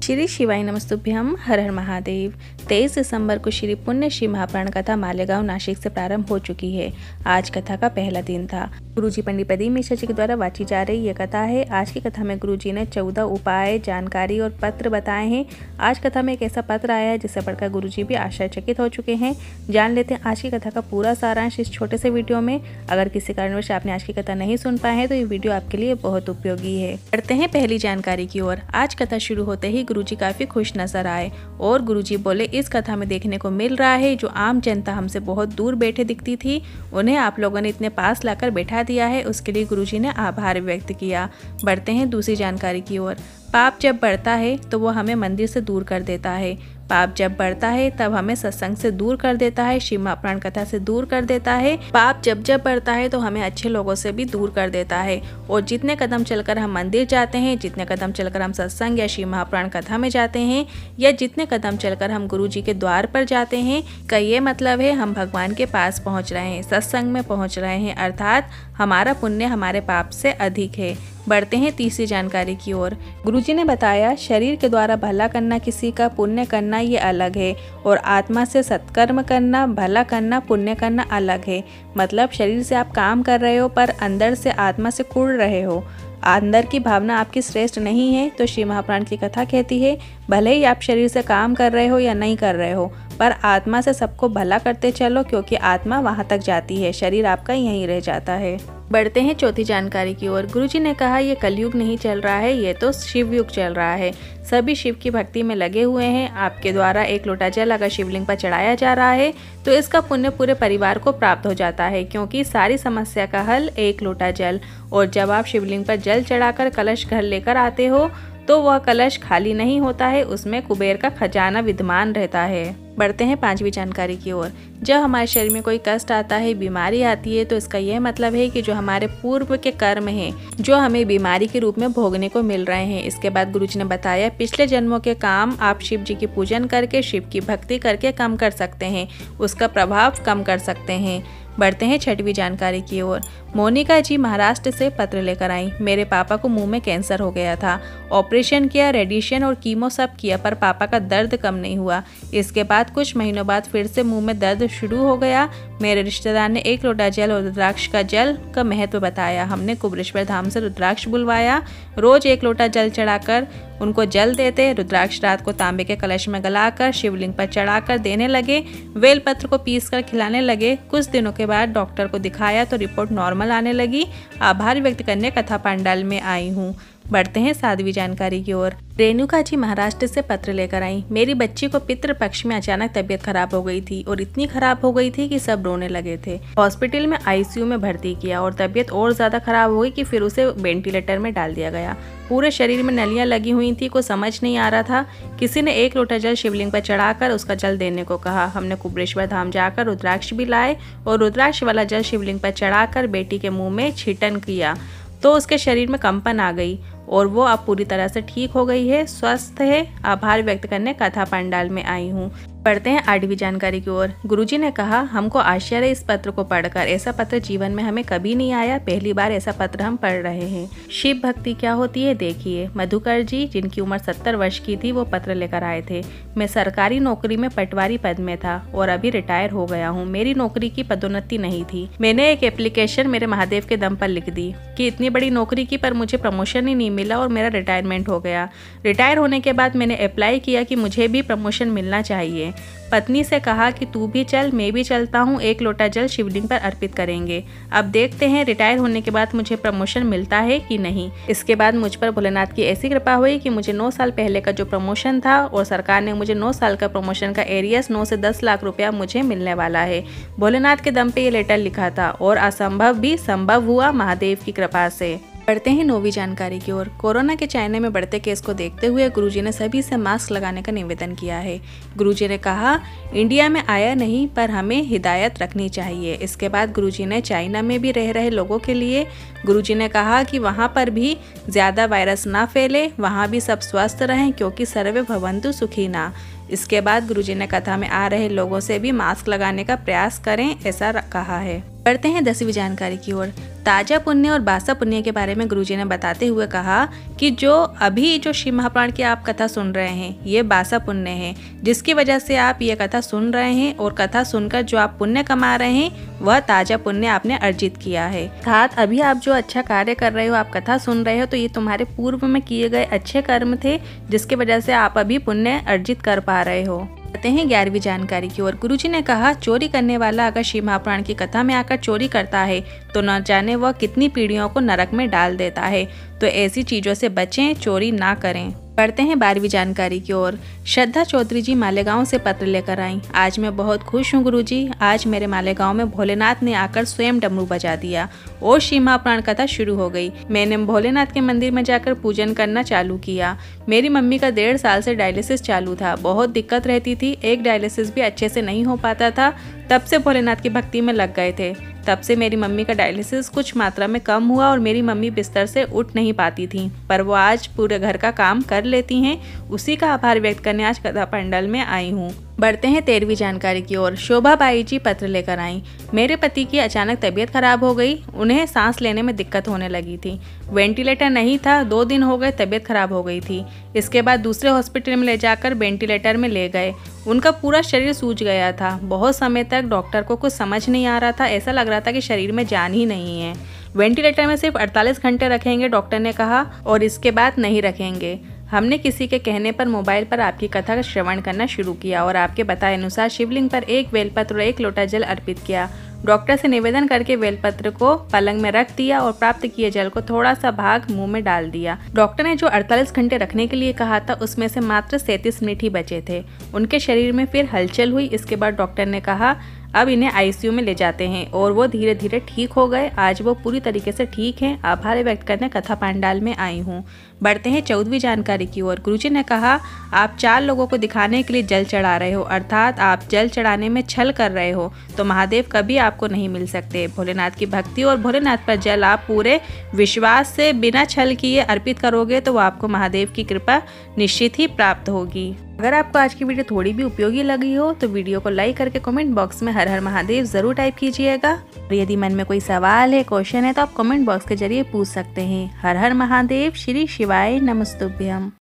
श्री शिवाय नमस्तुभ्यम। हर हर महादेव। 23 दिसंबर को श्री पुण्य श्री महाप्राण कथा मालेगांव नासिक से प्रारंभ हो चुकी है। आज कथा का पहला दिन था। गुरुजी पंडित प्रदीप मिश्रा जी के द्वारा वाची जा रही यह कथा है। आज की कथा में गुरुजी ने 14 उपाय, जानकारी और पत्र बताए हैं। आज कथा में एक ऐसा पत्र आया है जिसे पढ़कर गुरुजी भी आश्चर्यचकित हो चुके हैं। जान लेते हैं आज की कथा का पूरा सारांश इस छोटे से वीडियो में। अगर किसी कारणवश आपने आज की कथा नहीं सुन पाए हैं तो ये वीडियो आपके लिए बहुत उपयोगी है। बढ़ते हैं पहली जानकारी की ओर। आज कथा शुरू होते ही गुरुजी काफी खुश नजर आए और गुरुजी बोले, इस कथा में देखने को मिल रहा है जो आम जनता हमसे बहुत दूर बैठे दिखती थी, उन्हें आप लोगों ने इतने पास लाकर बैठा दिया है। उसके लिए गुरुजी ने आभार व्यक्त किया। बढ़ते हैं दूसरी जानकारी की ओर। पाप जब बढ़ता है तो वो हमें मंदिर से दूर कर देता है। पाप जब बढ़ता है तब हमें सत्संग से दूर कर देता है, श्री महाप्राण कथा से दूर कर देता है। पाप जब बढ़ता है तो हमें अच्छे लोगों से भी दूर कर देता है। और जितने कदम चलकर हम मंदिर जाते हैं, जितने कदम चलकर हम सत्संग या श्री महाप्राण कथा में जाते हैं, या जितने कदम चलकर हम गुरु जी के द्वार पर जाते हैं, का ये मतलब है हम भगवान के पास पहुँच रहे हैं, सत्संग में पहुँच रहे हैं, अर्थात हमारा पुण्य हमारे पाप से अधिक है। बढ़ते हैं तीसरी जानकारी की ओर। गुरुजी ने बताया, शरीर के द्वारा भला करना किसी का, पुण्य करना ये अलग है, और आत्मा से सत्कर्म करना, भला करना, पुण्य करना अलग है। मतलब शरीर से आप काम कर रहे हो पर अंदर से आत्मा से कुड़ रहे हो, अंदर की भावना आपकी श्रेष्ठ नहीं है। तो श्री महाप्राण की कथा कहती है, भले ही आप शरीर से काम कर रहे हो या नहीं कर रहे हो, पर आत्मा से सबको भला करते चलो, क्योंकि आत्मा वहां तक जाती है, शरीर आपका यहीं रह जाता है। बढ़ते हैं चौथी जानकारी की ओर। गुरुजी ने कहा, ये कलयुग नहीं चल रहा है, ये तो शिव युग चल रहा है। सभी शिव की भक्ति में लगे हुए हैं। आपके द्वारा एक लोटा जल अगर शिवलिंग पर चढ़ाया जा रहा है तो इसका पुण्य पूरे परिवार को प्राप्त हो जाता है, क्योंकि सारी समस्या का हल एक लोटा जल। और जब आप शिवलिंग पर जल चढ़ाकर कलश घर लेकर आते हो तो वह कलश खाली नहीं होता है, उसमें कुबेर का खजाना विद्यमान रहता है। बढ़ते हैं पांचवी जानकारी की ओर। जब हमारे शरीर में कोई कष्ट आता है, बीमारी आती है, तो इसका यह मतलब है कि जो हमारे पूर्व के कर्म हैं, जो हमें बीमारी के रूप में भोगने को मिल रहे हैं। इसके बाद गुरुजी ने बताया, पिछले जन्मों के काम आप शिव जी की पूजन करके, शिव की भक्ति करके कम कर सकते हैं, उसका प्रभाव कम कर सकते हैं। बढ़ते हैं छठवीं जानकारी की ओर। मोनिका जी महाराष्ट्र से पत्र लेकर आई। मेरे पापा को मुंह में कैंसर हो गया था, ऑपरेशन किया, रेडिएशन और कीमो सब किया, पर पापा का दर्द कम नहीं हुआ। इसके बाद कुछ महीनों बाद फिर से मुंह में दर्द शुरू हो गया। मेरे रिश्तेदार ने एक लोटा जल और रुद्राक्ष का जल का महत्व बताया। हमने कुबरेश्वर धाम से रुद्राक्ष बुलवाया, रोज एक लोटा जल चढ़ाकर उनको जल देते। रुद्राक्ष रात को तांबे के कलश में गलाकर शिवलिंग पर चढ़ाकर देने लगे। बेलपत्र को पीसकर खिलाने लगे। कुछ दिनों के बाद डॉक्टर को दिखाया तो रिपोर्ट नॉर्मल आने लगी। आभार व्यक्त करने कथा पंडाल में आई हूँ। बढ़ते हैं सातवीं जानकारी की ओर। रेणुका जी महाराष्ट्र से पत्र लेकर आई। मेरी बच्ची को पितृपक्ष में अचानक तबीयत खराब हो गई थी, और इतनी खराब हो गई थी कि सब रोने लगे थे। हॉस्पिटल में आईसीयू में भर्ती किया और तबीयत और ज्यादा खराब हो गई कि फिर उसे वेंटिलेटर में डाल दिया गया। पूरे शरीर में नलियां लगी हुई थी, कुछ समझ नहीं आ रहा था। किसी ने एक लोटा जल शिवलिंग पर चढ़ाकर उसका जल देने को कहा। हमने कुबरेश्वर धाम जाकर रुद्राक्ष भी लाए और रुद्राक्ष वाला जल शिवलिंग पर चढ़ाकर बेटी के मुंह में छिटन किया तो उसके शरीर में कंपन आ गई और वो अब पूरी तरह से ठीक हो गई है, स्वस्थ है। आभार व्यक्त करने कथा पंडाल में आई हूँ। बढ़ते हैं आठवीं जानकारी की ओर। गुरुजी ने कहा, हमको आश्चर्य इस पत्र को पढ़कर, ऐसा पत्र जीवन में हमें कभी नहीं आया, पहली बार ऐसा पत्र हम पढ़ रहे हैं। शिव भक्ति क्या होती है देखिए। मधुकर जी, जिनकी उम्र 70 वर्ष की थी, वो पत्र लेकर आए थे। मैं सरकारी नौकरी में पटवारी पद में था और अभी रिटायर हो गया हूँ। मेरी नौकरी की पदोन्नति नहीं थी। मैंने एक एप्लीकेशन मेरे महादेव के दम पर लिख दी कि इतनी बड़ी नौकरी की, पर मुझे प्रमोशन ही नहीं मिला और मेरा रिटायरमेंट हो गया। रिटायर होने के बाद मैंने अप्लाई किया कि मुझे भी प्रमोशन मिलना चाहिए। पत्नी से कहा कि तू भी चल, मैं भी चलता हूँ, एक लोटा जल शिवलिंग पर अर्पित करेंगे। अब देखते हैं रिटायर होने के बाद मुझे प्रमोशन मिलता है कि नहीं। इसके बाद मुझ पर भोलेनाथ की ऐसी कृपा हुई कि मुझे 9 साल पहले का जो प्रमोशन था, और सरकार ने मुझे 9 साल का प्रमोशन का एरियस 9 से 10 लाख रुपया मुझे मिलने वाला है। भोलेनाथ के दम पे ये लेटर लिखा था और असंभव भी संभव हुआ महादेव की कृपा से। बढ़ते हैं 9वीं जानकारी की ओर। कोरोना के चाइना में बढ़ते केस को देखते हुए गुरुजी ने सभी से मास्क लगाने का निवेदन किया है। गुरुजी ने कहा, इंडिया में आया नहीं पर हमें हिदायत रखनी चाहिए। इसके बाद गुरुजी ने चाइना में भी रह रहे लोगों के लिए गुरुजी ने कहा कि वहाँ पर भी ज़्यादा वायरस ना फैले, वहाँ भी सब स्वस्थ रहें, क्योंकि सर्वे भवन्तु सुखिना। इसके बाद गुरुजी ने कथा में आ रहे लोगों से भी मास्क लगाने का प्रयास करें, ऐसा कहा है। बढ़ते हैं 10वीं जानकारी की ओर। ताजा पुण्य और बासा पुण्य के बारे में गुरुजी ने बताते हुए कहा कि जो शिव महापुराण की आप कथा सुन रहे हैं, ये बासा पुण्य है, जिसकी वजह से आप ये कथा सुन रहे हैं और कथा सुनकर जो आप पुण्य कमा रहे हैं वह ताजा पुण्य आपने अर्जित किया है। अर्थात अभी आप जो अच्छा कार्य कर रहे हो, आप कथा सुन रहे हो, तो ये तुम्हारे पूर्व में किए गए अच्छे कर्म थे, जिसकी वजह से आप अभी पुण्य अर्जित कर पा रहे हो। कहते हैं 11वीं जानकारी की ओर। गुरुजी ने कहा, चोरी करने वाला अगर शिव महापुराण की कथा में आकर चोरी करता है तो न जाने वह कितनी पीढ़ियों को नरक में डाल देता है। तो ऐसी चीजों से बचें, चोरी ना करें। पढ़ते हैं 12वीं जानकारी की ओर। श्रद्धा चौधरी जी मालेगांव से पत्र लेकर आई। आज मैं बहुत खुश हूँ गुरुजी। आज मेरे मालेगांव में भोलेनाथ ने आकर स्वयं डमरू बजा दिया और शिव महापुराण कथा शुरू हो गई। मैंने भोलेनाथ के मंदिर में जाकर पूजन करना चालू किया। मेरी मम्मी का 1.5 साल से डायलिसिस चालू था। बहुत दिक्कत रहती थी, एक डायलिसिस भी अच्छे से नहीं हो पाता था। तब से भोलेनाथ की भक्ति में लग गए थे। तब से मेरी मम्मी का डायलिसिस कुछ मात्रा में कम हुआ और मेरी मम्मी बिस्तर से उठ नहीं पाती थी, पर वो आज पूरे घर का काम कर लेती हैं। उसी का आभार व्यक्त करने आज कथा पंडाल में आई हूँ। बढ़ते हैं 13वीं जानकारी की ओर। शोभा बाई जी पत्र लेकर आई। मेरे पति की अचानक तबीयत खराब हो गई। उन्हें सांस लेने में दिक्कत होने लगी थी। वेंटिलेटर नहीं था, 2 दिन हो गए तबीयत खराब हो गई थी। इसके बाद दूसरे हॉस्पिटल में ले जाकर वेंटिलेटर में ले गए। उनका पूरा शरीर सूज गया था। बहुत समय तक डॉक्टर को कुछ समझ नहीं आ रहा था, ऐसा लग रहा था कि शरीर में जान ही नहीं है। वेंटिलेटर में सिर्फ 48 घंटे रखेंगे डॉक्टर ने कहा, और इसके बाद नहीं रखेंगे। हमने किसी के कहने पर मोबाइल पर आपकी कथा का श्रवण करना शुरू किया और आपके बताए अनुसार शिवलिंग पर 1 बेलपत्र और 1 लोटा जल अर्पित किया। डॉक्टर से निवेदन करके बेलपत्र को पलंग में रख दिया और प्राप्त किए जल को थोड़ा सा भाग मुंह में डाल दिया। डॉक्टर ने जो 48 घंटे रखने के लिए कहा था, उसमें से मात्र 37 मिनट ही बचे थे। उनके शरीर में फिर हलचल हुई। इसके बाद डॉक्टर ने कहा, अब इन्हें आईसीयू में ले जाते हैं, और वो धीरे धीरे ठीक हो गए। आज वो पूरी तरीके से ठीक हैं। आभार व्यक्त करने कथा पंडाल में आई हूँ। बढ़ते हैं 14वीं जानकारी की ओर। गुरुजी ने कहा, आप 4 लोगों को दिखाने के लिए जल चढ़ा रहे हो, अर्थात आप जल चढ़ाने में छल कर रहे हो, तो महादेव कभी आपको नहीं मिल सकते। भोलेनाथ की भक्ति और भोलेनाथ पर जल आप पूरे विश्वास से बिना छल किए अर्पित करोगे तो आपको महादेव की कृपा निश्चित ही प्राप्त होगी। अगर आपको आज की वीडियो थोड़ी भी उपयोगी लगी हो तो वीडियो को लाइक करके कमेंट बॉक्स में हर हर महादेव जरूर टाइप कीजिएगा। और यदि मन में कोई सवाल है, क्वेश्चन है, तो आप कमेंट बॉक्स के जरिए पूछ सकते हैं। हर हर महादेव। श्री शिवाय नमस्तुभ्यम।